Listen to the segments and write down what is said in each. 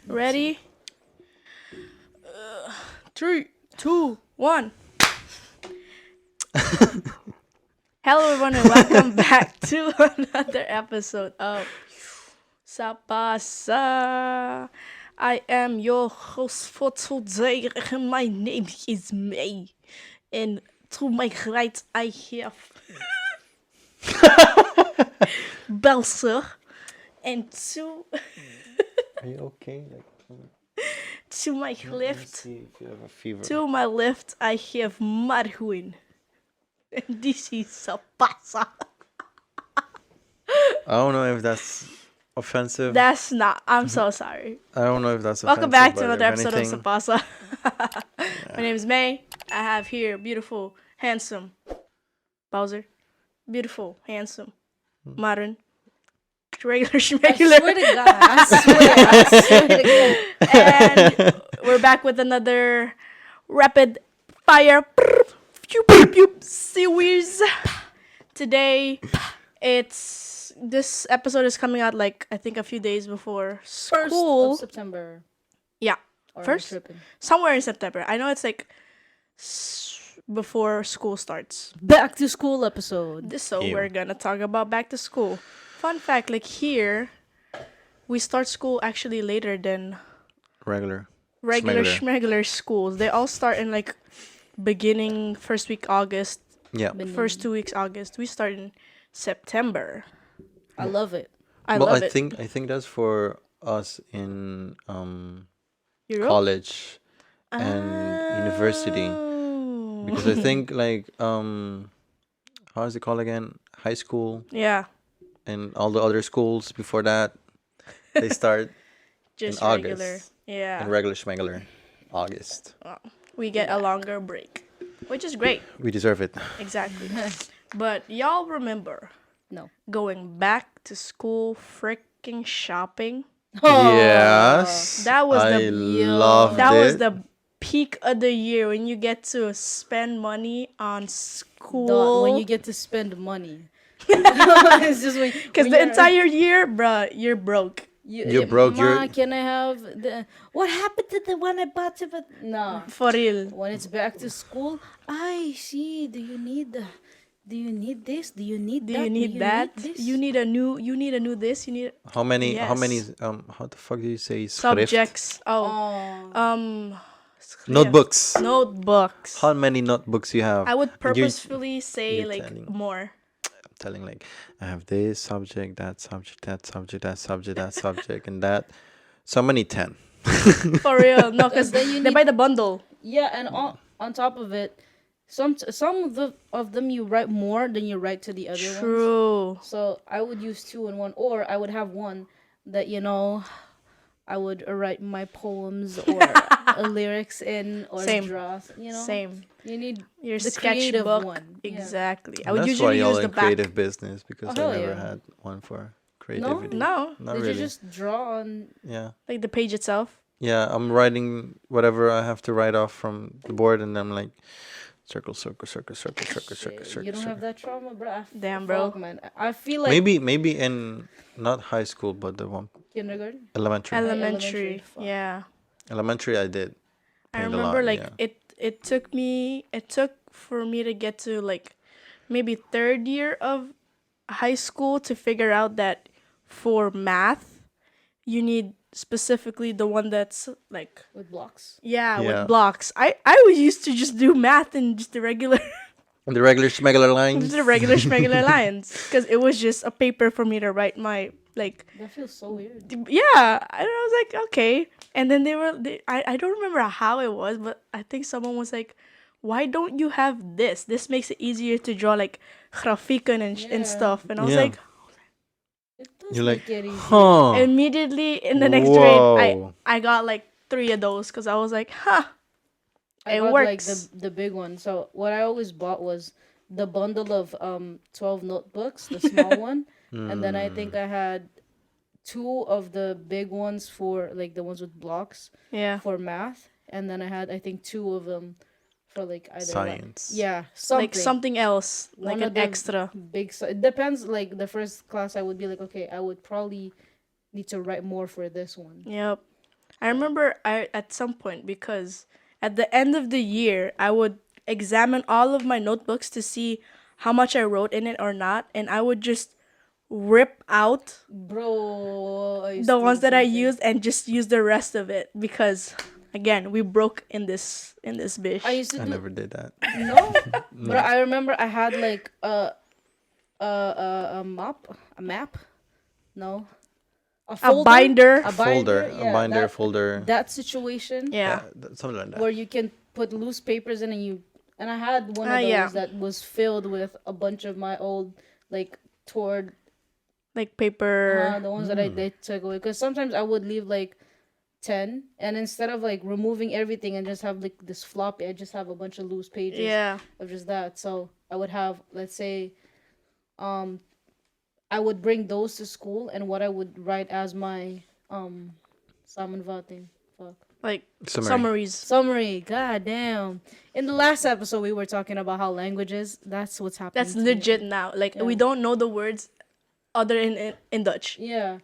Ready? 3, 2, 1. Hello, everyone, and welcome back to another episode of Pasa. I am your host for today, and my name is May. And to my right, I have Bowzer, and Are you okay? to my left, See if you have a fever. to my left, I have Marwin, and this is Pasa. I don't know if that's offensive. That's not. I'm so sorry. I don't know if that's Welcome offensive. back to but another if episode anything, of Pasa. My name is May. I have here beautiful, handsome Bowzer, beautiful, handsome Marwin, regular I schmegular, swear to God. I swear to God. and we're back with another rapid fire series. Today, this episode is coming out like I think a few days before First school. of September. Yeah, Or am I first tripping? somewhere in September. I know it's like before school starts. Back to school episode. So Ew. we're gonna talk about back to school. Fun fact, like here, we start school actually later than regular. regular Schmegular. schmegular schools. They all start in like beginning first week August, Yeah. first 2 weeks August. We start in September. I love it. I well, love I it. think that's for us in Europe? college and university, Oh. because I think like how is it called again? High school Yeah, and all the other schools before that, they start just in regular. August. Yeah. in regular schmegular August. We get a longer break, which is great. We deserve it. Exactly. But y'all remember No. going back to school freaking shopping? Yes. That was I the loved that was it. the peak of the year when you get to spend money on Dot, school. when you get to spend money. It's just Because the entire year, bruh, you're broke. You're broke, Ma, you're- can I have the... What happened to the one I bought? No. For real. When it's back to school, I see. Do you need this? Do you need Do that? you need that? this? You need a new this, you need How many? How many? Yes. How the fuck do you say? Schrift? subjects. Oh. Oh. Notebooks. Notebooks. How many notebooks you have? I would You- purposefully say you're like telling- more. I'm telling like I have this subject, that subject, that subject, that subject, that subject, and that. So many 10. For real. No, because Then you they need- buy the bundle. Yeah, and on top of it, some of them you write more than you write to the other ones. True. So I would use 2 in one, or I would have one that I would write my poems or lyrics in, or Same. draw. Same. You need Your the creative sketchbook. one. Yeah. Exactly. I And would that's why usually y'all use the in back. creative business, because Oh, I hell never yeah. had one for creativity. No, Not Did really. you just draw on? Yeah. like the page itself. Yeah, I'm writing whatever I have to write off from the board, and I'm like, circle, circle, circle, circle, circle, circle, Shit, circle, you don't have circle. that trauma, bro. Damn, bro. Fuck, man. I feel like Maybe in not high school, but the one kindergarten. elementary. Elementary. fuck. Yeah. Elementary, I did. I Paid a remember lot, like yeah. it took for me to get to like maybe third year of high school to figure out that for math you need specifically the one that's like With blocks. yeah, Yeah. with blocks. I was used to just do math in just the regular And the regular schmegular lines. just the regular schmegular lines because it was just a paper for me to write my like That feels so weird. yeah, I was like, okay. And then I don't remember how it was, but I think someone was like, why don't you have this? This makes it easier to draw like grafieken and Yeah. stuff. And I was Yeah. like, It does You're like, make it easy. huh? immediately in the next grade, Whoa. I got like 3 of those because I was like, huh, I it got like works. the big one. So what I always bought was the bundle of 12 notebooks, the small one, and then I think I had 2 of the big ones for like the ones with blocks Yeah. for math, and then I had I think 2 of them for like either Science. yeah, Like something. something else, like One an of the extra. it depends. Like the first class, I would be like, okay, I would probably need to write more for this one. Yep. I remember I at some point because at the end of the year I would examine all of my notebooks to see how much I wrote in it or not, and I would just rip out Bro, I used the to do ones the that I same thing. used and just use the rest of it because again we broke in this I bitch. used to I do never did that. no, but I remember I had like a map, no, a A folder, binder. a Folder, binder, a yeah, binder, folder. that situation Yeah. Something like where that. you can put loose papers in and I had one Ah, of yeah. those that was filled with a bunch of my old like toward Like paper. the ones that I took away because sometimes I would leave like 10 and instead of like removing everything and just have like this floppy, I just have a bunch of loose pages Yeah. of just that. So I would have, let's say, um I would bring those to school and what I would write as my sammanvatting, fuck, Like Summary. summaries. summary. God damn. In the last episode we were talking about how languages, that's what's happening That's to me. legit now. Like we Yeah. don't know the words other in Dutch. Yeah,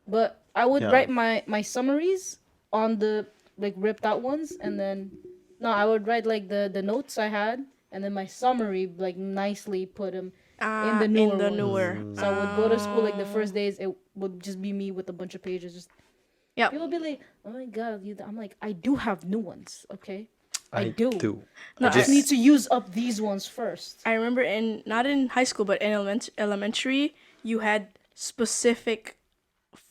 but I would Yeah. write my summaries on the like ripped out ones, and then no, I would write like the notes I had, and then my summary like nicely put them in the newer In the ones. newer. So I would go to school like the first days, it would just be me with a bunch of pages. Just Yeah. people would be like, "Oh my god, you!" I'm like, I do have new ones, okay? I I do. do. No, I just need to use up these ones first. I remember not in high school but in elementary you had specific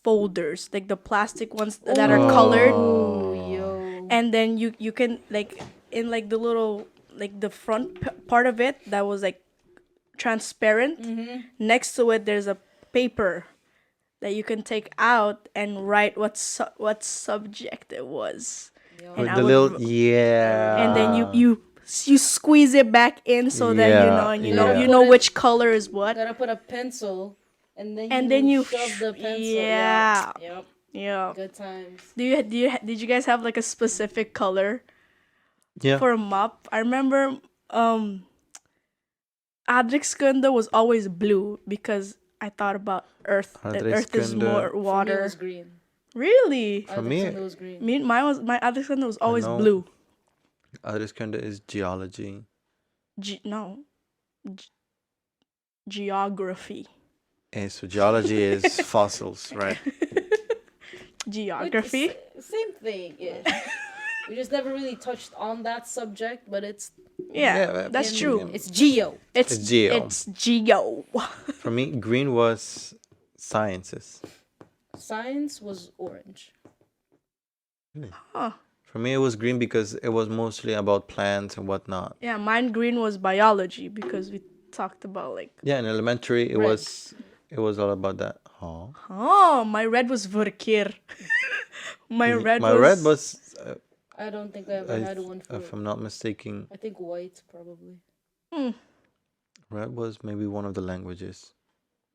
folders like the plastic ones that are colored, Oh, yo. and then you can like in like the little like the front part of it that was like transparent. Next to it there's a paper that you can take out and write what subject it was. And With I the would little yeah. and then you squeeze it back in so that you know Yeah, and yeah. you know which color is what. Gotta put a pencil, And then you shove the pencil. yeah. Yep. Yeah. Good times. Did you guys have like a specific color Yeah. for a mop? I remember Adrikskunde was always blue because I thought about Earth. That Earth is Adrikskunde. more For me, it water. was green. Really? I For think me- it was green. My Adrikskunde was always know. blue. Adrikskunde is geology. No. G- geography. So geology is fossils, right? Geography. Same thing. Yeah. We just never really touched on that subject, but it's Yeah, that's in- true. it's geo. It's It's geo. It's geo. For me, green was sciences. Science was orange. Huh. For me, it was green because it was mostly about plants and whatnot. Yeah, mine green was biology because we talked about like. Yeah, in elementary, it Red. was all about that. Oh, Oh, my red was verkeer. my red my was. red was, I don't think I ever had one for if I'm not mistaken, I think white probably. red was maybe one of the languages.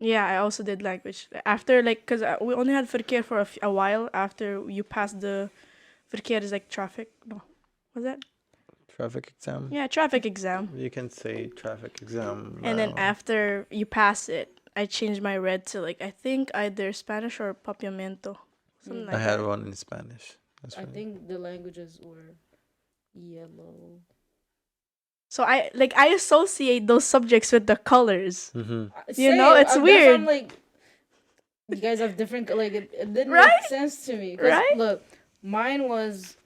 Yeah, I also did language after like because we only had verkeer for a while after you pass the. Verkeer is like traffic. No, was that? Traffic exam. Yeah, traffic exam. You can say traffic exam. And then now. after you pass it, I changed my red to like I think either Spanish or papiamento. Something like I had that. one in Spanish. That's I funny. think the languages were yellow. So I associate those subjects with the colors. Mm-hmm. You know, it's that's why weird. I'm like, you guys have different like it didn't Right? make sense to me. 'Cause Right? Look, mine was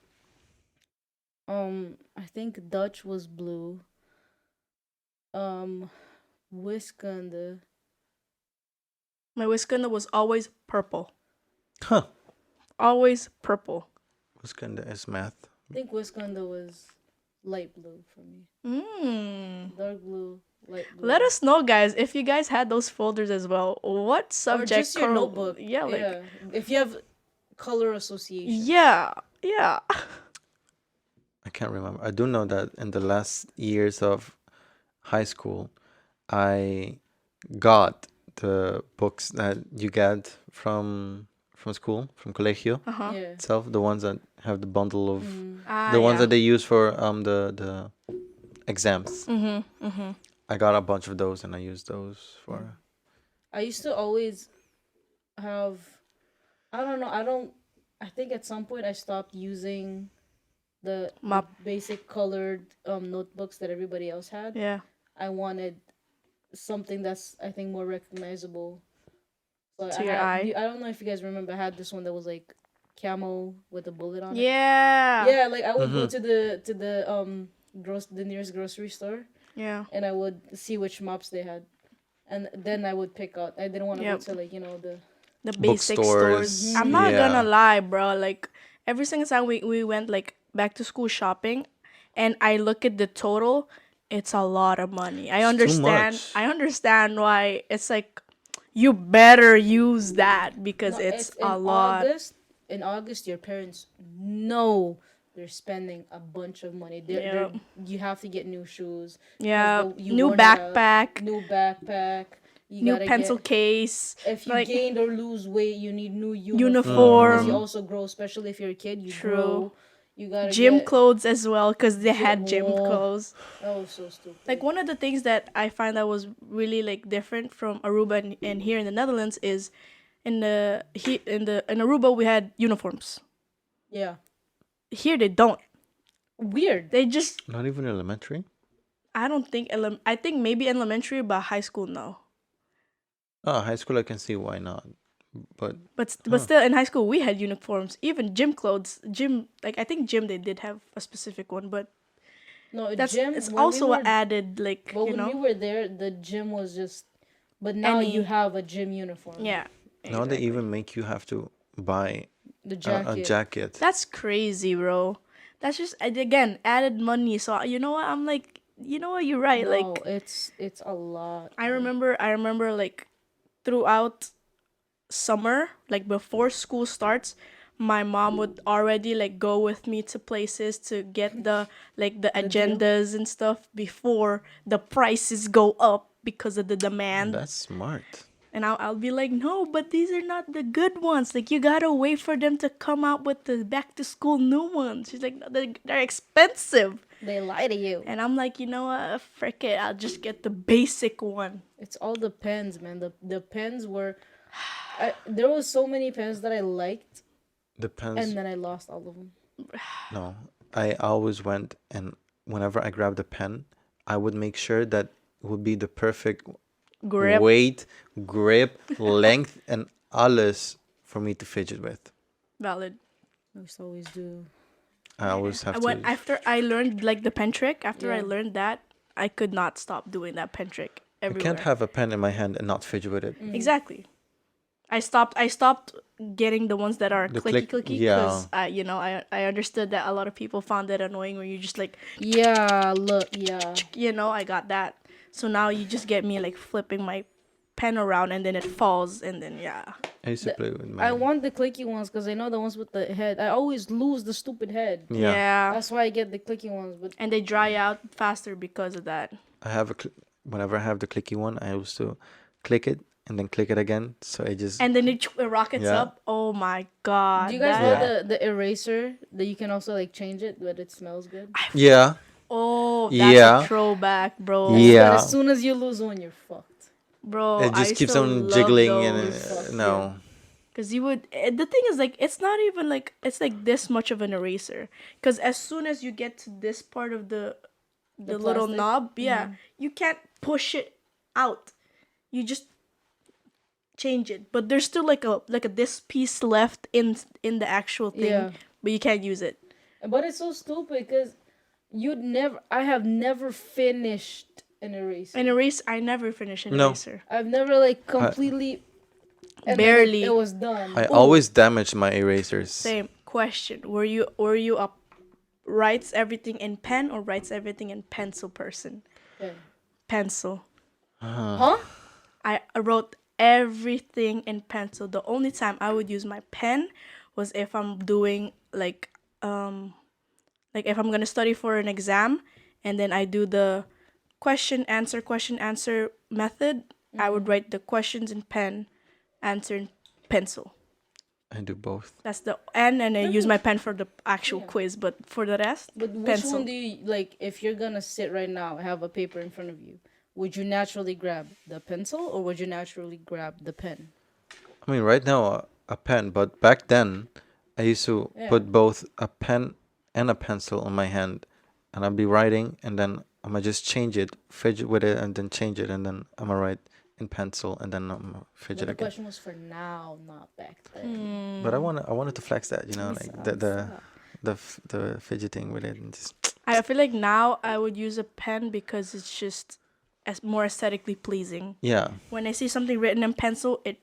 I think Dutch was blue. Wiskunde. My wisconsin was always purple. Huh. Always purple. What's kind of is math? I think Wiskunde was light blue for me. Dark blue, light blue. Let us know, guys, if you guys had those folders as well. What or subject? just your notebook. Yeah, like yeah. If you have color association. yeah. I can't remember. I do know that in the last years of high school, I got the books that you get from from school, from colegio Uh-huh. Yeah. itself, the ones that have the bundle of Ah, the ones yeah. that they use for the exams. Mm-hmm. Mm-hmm. I got a bunch of those and I used those Mm. for. I used to always have. I don't know. I don't. I think at some point I stopped using the Map. basic colored notebooks that everybody else had. Yeah. I wanted something that's I think more recognizable. So To your eye. I don't know if you guys remember. I had this one that was like camo with a bullet on it. Yeah. Yeah, like I would go Mhm. to the nearest grocery store Yeah. and I would see which mops they had, and then I would pick out. I didn't want to go Yep. to like The basic stores. Bookstores. I'm Mhm. not gonna Yeah. lie, bro. Like every single time we went like back to school shopping and I look at the total, it's a lot of money. I It's too understand. much. I understand why it's like you better use that because No, it's it's a lot. In August, your parents know they're spending a bunch of money. Yeah. You have to get new shoes. 'Cause Yeah. you New worn it out. backpack, New backpack. You new gotta pencil get. case, If you like gained or lose weight, you need new uniform because you uniform, also grow. Especially if you're a kid, you true. grow. You gotta Gym get. clothes as well because they Gym, had gym oh, clothes. that was so stupid. Like one of the things that I find that was really like different from Aruba and here in the Netherlands is in Aruba we had uniforms. Yeah, Here they don't. weird. They just Not even elementary. I don't think I think maybe elementary but high school no. Oh, high school I can see why not, but But still in high school we had uniforms, even gym clothes. Gym like I think gym they did have a specific one, but No, that's gym. it's When we also were, added like, but you when we know. were there, the gym was just. But now you Any have a gym uniform. yeah. now they Exactly. even make you have to buy The a jacket. jacket. That's crazy, bro. That's just again added money. So you know what? I'm like, you know what? You're right. No, Like it's a lot. I remember like throughout summer, like before school starts, my mom would already like go with me to places to get the like the The deal. agendas and stuff before the prices go up because of the demand. That's smart. And I'll be like, no, but these are not the good ones. Like, you gotta wait for them to come out with the back to school new ones. She's like, no, they're expensive. They lie to you. And I'm like, you know what? Frick it. I'll just get the basic one. It's all the pens, man. The pens were. There was so many pens that I liked, Depends. and then I lost all of them. No, I always went and whenever I grabbed a pen, I would make sure that it would be the perfect Grip. weight, grip, length, and alles for me to fidget with. Valid. I used to always do. I always have When to. after I learned like the pen trick, after I Yeah. learned that, I could not stop doing that pen trick I everywhere. can't have a pen in my hand and not fidget with it. Exactly. I stopped getting the ones that are The clicky click- clicky yeah. because I understood that a lot of people found it annoying when you just like Yeah, look, yeah. I got that. So now you just get me like flipping my pen around and then it falls and then yeah. I used to play with I mine. want the clicky ones because I know the ones with the head. I always lose the stupid head. Yeah. That's why I get the clicky ones. But And they dry out faster because of that. I have whenever I have the clicky one, I used to click it and then click it again. So I just And then it rockets Yeah. up. Oh my god. do you guys that- know the eraser that you can also like change it, but it smells good? yeah. Oh, that's Yeah. a throwback, bro. Yeah. But as soon as you lose one, you're fucked. Bro, It I just used keeps to on love jiggling those. and Fuck no. Cause you would. The thing is, like, it's not even like it's like this much of an eraser. Cause as soon as you get to this part of the little plastic? knob, yeah, you can't push it out. You just change it, but there's still like a this piece left in the actual thing, Yeah. but you can't use it. But it's so stupid because I have never finished an eraser. An eraser, I never finish an No. eraser. I've never like completely. and then Barely. It was done. I always damage my erasers. Same question. Were you a writes everything in pen or writes everything in pencil person? Yeah. Pencil. Huh? I wrote everything in pencil. The only time I would use my pen was if I'm doing like if I'm gonna study for an exam and then I do the question answer method. I would write the questions in pen, answer in pencil. I do both. That's and I use Really? my pen for the actual Yeah. quiz, but for the rest, But which pencil. one do you like? If you're gonna sit right now, have a paper in front of you, would you naturally grab the pencil or would you naturally grab the pen? I mean, right now a pen, but back then I used to Yeah. put both a pen and a pencil on my hand, and I'd be writing, and then I'm gonna just change it, fidget with it, and then change it, and then I'm gonna write in pencil, and then I'm gonna But fidget the again. question was for now, not back then. Hmm. But I wanted to flex that, you know, We like saw, the we the saw. the fidgeting with it, and just I feel like now I would use a pen because it's just more aesthetically pleasing. yeah, When I see something written in pencil, it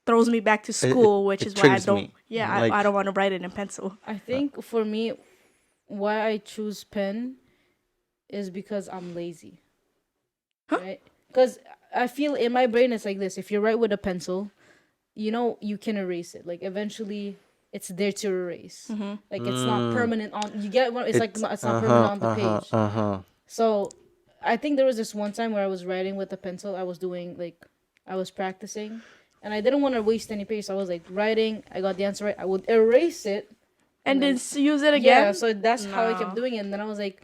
throws me back to it school, which it is why I triggers don't. me. Yeah, Like I don't want to write it in pencil. I think for me, why I choose pen is because I'm lazy. Huh? Right? Because I feel in my brain it's like this: if you write with a pencil, you know you can erase it. Like eventually, it's there to erase. Mm-hmm. Like it's not permanent on. You get what? It's like it's not permanent uh-huh, on the page. uh-huh. So I think there was this one time where I was writing with a pencil. I was practicing, and I didn't want to waste any paper. So I was like writing. I got the answer right. I would erase it, And then use it yeah. again. So that's how I kept No. doing it. And then I was like,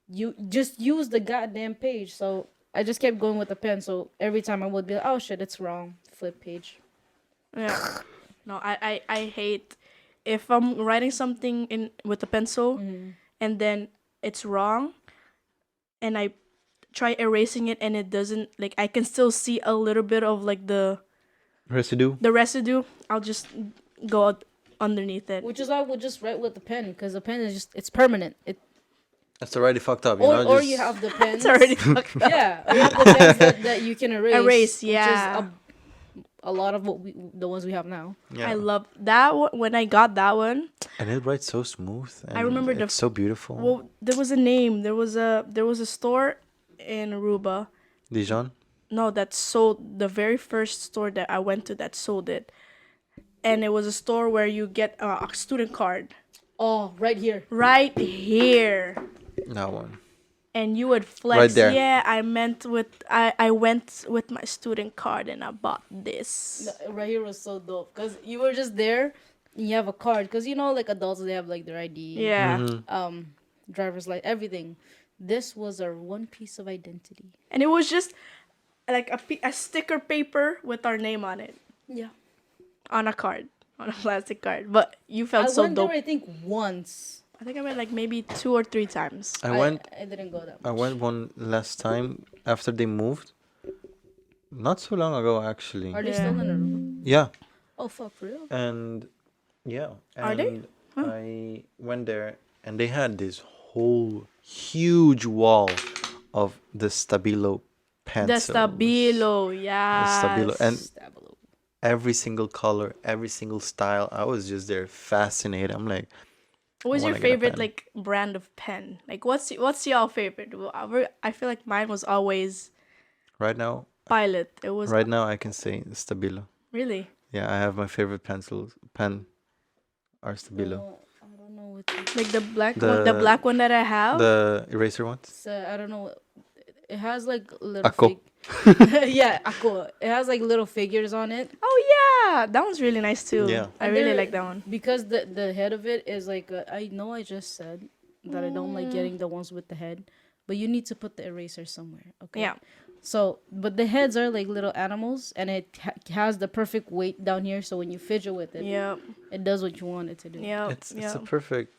you just use the goddamn page. So I just kept going with the pen. So every time I would be like, oh shit, it's wrong. Flip page. Yeah. No, I hate if I'm writing something in with a pencil and then it's wrong and I try erasing it and it doesn't, like, I can still see a little bit of like the Residue. residue. I'll just go underneath it. Which is why I would just write with the pen because the pen is just it's permanent. It That's already fucked up, you or know. or Just you have the pens. It's already fucked up. Yeah, or you have the pens that you can erase. Erase, which yeah. is a lot of the ones we have now. yeah. I love that when I got that one. And it writes so smooth. And remember it's so beautiful. Well, there was a name. There was a store in Aruba. Dijon. No, that sold the very first store that I went to that sold it, and it was a store where you get a student card Oh, right here. right here, That one. and you would flex. Right there. Yeah, I went with my student card and I bought this. Right here was so dope because you were just there. And you have a card because you know, like adults, they have like their ID, Yeah, driver's license, everything. This was our one piece of identity. and it was just like a sticker paper with our name on it Yeah, on a card, on a plastic card. But you felt I so went dope. there. I think once. I think I went like maybe 2 or 3 times. I didn't go that I much. went one last time after they moved. Not so long ago, actually. Are they Yeah. still in Aruba? Yeah, Oh fuck, for real? and yeah, Are they? and I went there, and they had this whole huge wall of the Stabilo The pencils. Stabilo, yeah. Stabilo, and Stabilo. every single color, every single style. I was just there fascinated. I'm like, What was I your wanna get a favorite pen. like brand of pen? Like what's your favorite? Well, I feel like mine was always right now, Pilot. It was I can say Stabilo. really. Yeah, I have my favorite pen are Stabilo. I don't know what. Like the black one that I have. The eraser ones. I don't know. It has like little. Ako. Yeah, Ako. It has like little figures on it. Oh yeah, that one's really nice too. Yeah. I And really they're- like that one. Because the head of it is like I know I just said that I don't like getting the ones with the head, but you need to put the eraser somewhere. Okay. Yeah. So, but the heads are like little animals, and it has the perfect weight down here. So when you fidget with it, Yep. it does what you want it to do. Yep. It's yep. a perfect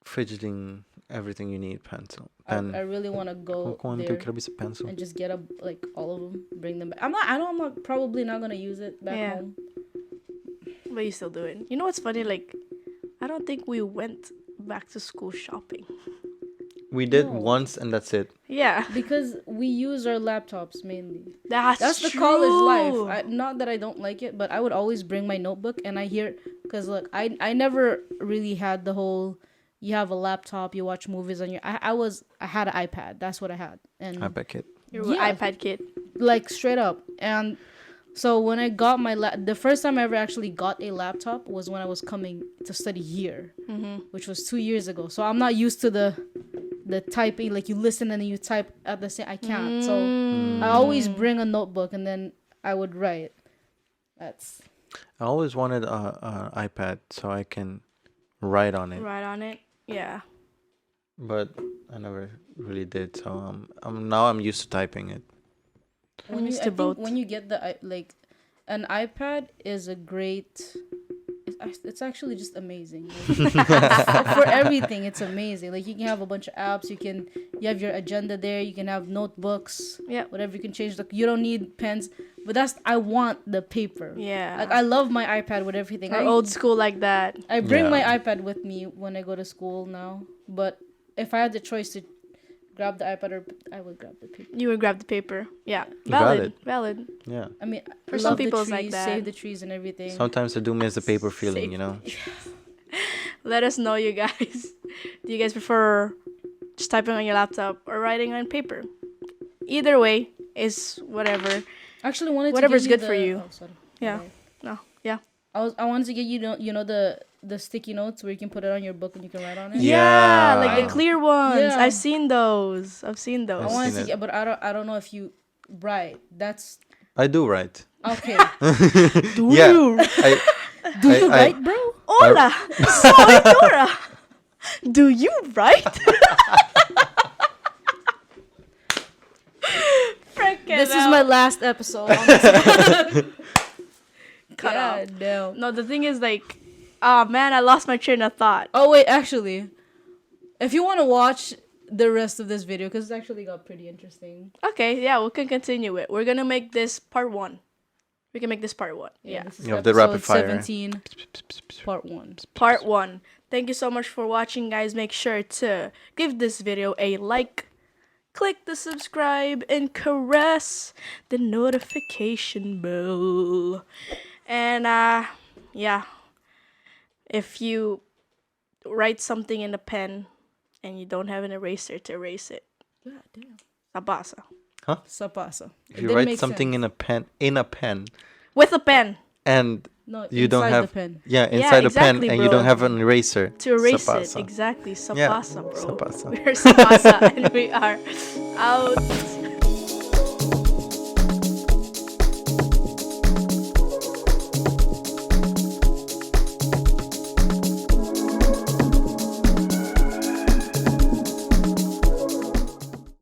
fidgeting everything you need pencil. Pen. I really want to go Quando eu there quero esse pencil. and just get like all of them, bring them back. I know I'm not probably not gonna use it back Yeah. home. But you still do it. You know what's funny? Like, I don't think we went back to school shopping. We did No. once and that's it. Yeah. Because we use our laptops mainly. That's the true. college life. Not that I don't like it, but I would always bring my notebook and I hear because look, I never really had the whole you have a laptop, you watch movies on your. I had an iPad. That's what I had, and iPad kit. You're Yeah. an iPad kid. like straight up. And so when I got the first time I ever actually got a laptop was when I was coming to study here, which was 2 years ago. So I'm not used to the typing, like you listen and then you type at the same. I can't. So I always bring a notebook and then I would write. That's I always wanted a iPad so I can write on it, Right on it. Yeah. but I never really did. So now I'm used to typing it. I'm used I to think both. when you get like an iPad is a great. It's actually just amazing. Like, for everything, it's amazing. Like you can have a bunch of apps. You have your agenda there. You can have notebooks. Yeah. Whatever you can change. Like you don't need pens. But I want the paper. Yeah. Like I love my iPad with everything. Or old school like that. I bring Yeah. my iPad with me when I go to school now. But if I had the choice to grab the iPad, or I would grab the paper. You would grab the paper. Yeah. Valid. Valid. Yeah. I mean, For love some the people, it's trees, like that. save the trees and everything. Sometimes I do miss the paper feeling, Save- you know. Let us know, you guys. Do you guys prefer just typing on your laptop or writing on paper? Either way is whatever. Actually, wanted Whatever's to get good for you. Oh, sorry. Yeah. Alright. No. Yeah. I wanted to get the sticky notes where you can put it on your book and you can write on it. Yeah, like Yeah. the clear ones. Yeah. I've seen those. I've seen I those. wanted seen to it. get, but I don't know if you right. That's I do write. okay. Do Yeah. you? Do you I- write, bro? Hola, soy Dora. Do you write? Freaking This is hell. my last episode. On this Cut off. no. No, the thing is like, oh man, I lost my train of thought. Oh wait, actually, if you want to watch the rest of this video, because it's actually got pretty interesting. Okay, yeah, we can continue it. We're gonna make this part 1. We can make this part 1. Yeah. This is You have the rapid episode fire. 17, part 1. Part 1. Thank you so much for watching, guys. Make sure to give this video a like, click the subscribe, and caress the notification bell. And yeah, if you write something in a pen and you don't have an eraser to erase it, God damn. Pasa. Sa pasa. If you write something in a pen With a pen and No, you don't inside have the pen. inside a pen exactly, and you bro. don't have an eraser. to erase Sapasa. it. Exactly. Yeah, Sapasa, bro. sapasa. We're Sapasa and we are out.